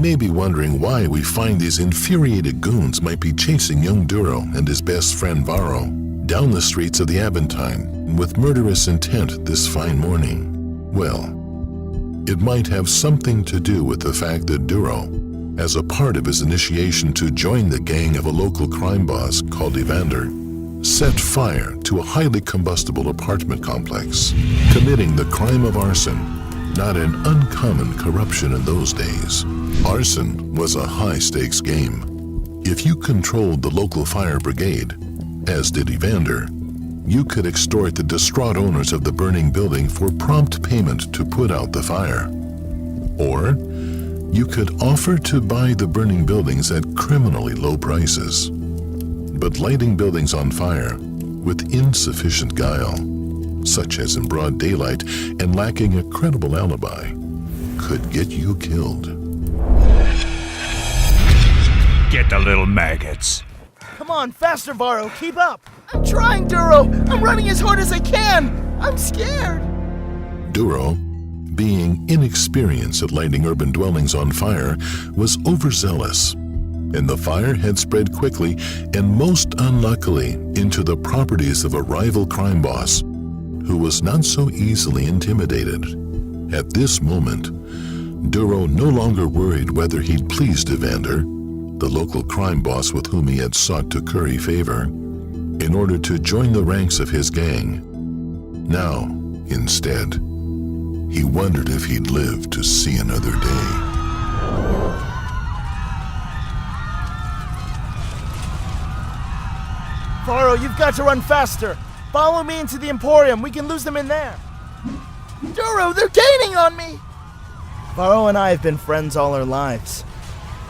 may be wondering why we find these infuriated goons might be chasing young Duro and his best friend Varro down the streets of the Aventine with murderous intent this fine morning. Well, it might have something to do with the fact that Duro, as a part of his initiation to join the gang of a local crime boss called Evander, set fire to a highly combustible apartment complex, committing the crime of arson, not an uncommon corruption in those days. Arson was a high-stakes game. If you controlled the local fire brigade, as did Evander, you could extort the distraught owners of the burning building for prompt payment to put out the fire. Or you could offer to buy the burning buildings at criminally low prices. But lighting buildings on fire with insufficient guile, such as in broad daylight and lacking a credible alibi, could get you killed. Get the little maggots. Come on, faster, Varro, keep up. I'm trying, Duro. I'm running as hard as I can. I'm scared. Duro, being inexperienced at lighting urban dwellings on fire, was overzealous, and the fire had spread quickly and most unluckily into the properties of a rival crime boss who was not so easily intimidated. At this moment, Duro no longer worried whether he'd pleased Evander, the local crime boss with whom he had sought to curry favor, in order to join the ranks of his gang. Now, instead, he wondered if he'd live to see another day. Varro, you've got to run faster. Follow me into the Emporium. We can lose them in there. Duro, they're gaining on me! Varro and I have been friends all our lives,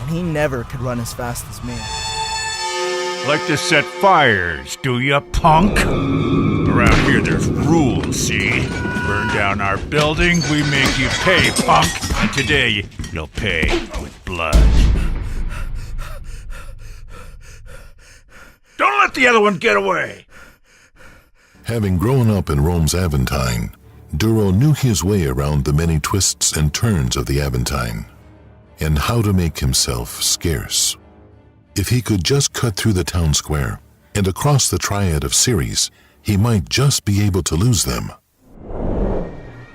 and he never could run as fast as me. Like to set fires, do ya, punk? Around here there's rules, see? Burn down our building, we make you pay, punk! And today, you'll pay with blood. Don't let the other one get away! Having grown up in Rome's Aventine, Duro knew his way around the many twists and turns of the Aventine, and how to make himself scarce. If he could just cut through the town square and across the triad of Ceres, he might just be able to lose them.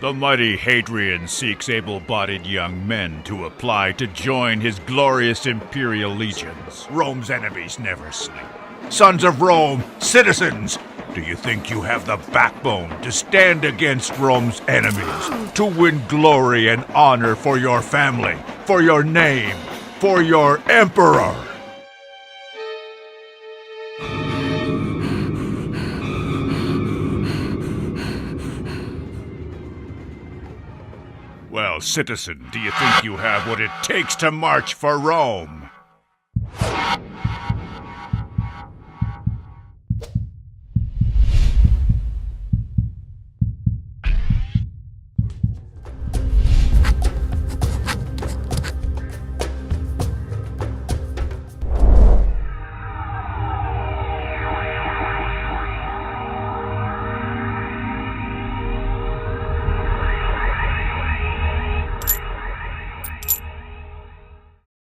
The mighty Hadrian seeks able-bodied young men to apply to join his glorious imperial legions. Rome's enemies never sleep. Sons of Rome, citizens, do you think you have the backbone to stand against Rome's enemies, to win glory and honor for your family, for your name, for your emperor? Well, citizen, do you think you have what it takes to march for Rome?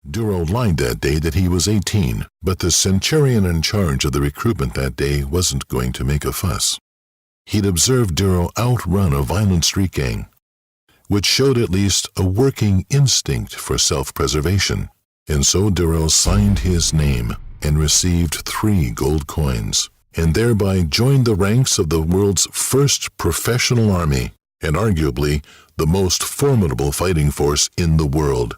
Duro lied that day that he was 18, but the centurion in charge of the recruitment that day wasn't going to make a fuss. He'd observed Duro outrun a violent street gang, which showed at least a working instinct for self-preservation, and so Duro signed his name and received 3 gold coins, and thereby joined the ranks of the world's first professional army, and arguably the most formidable fighting force in the world.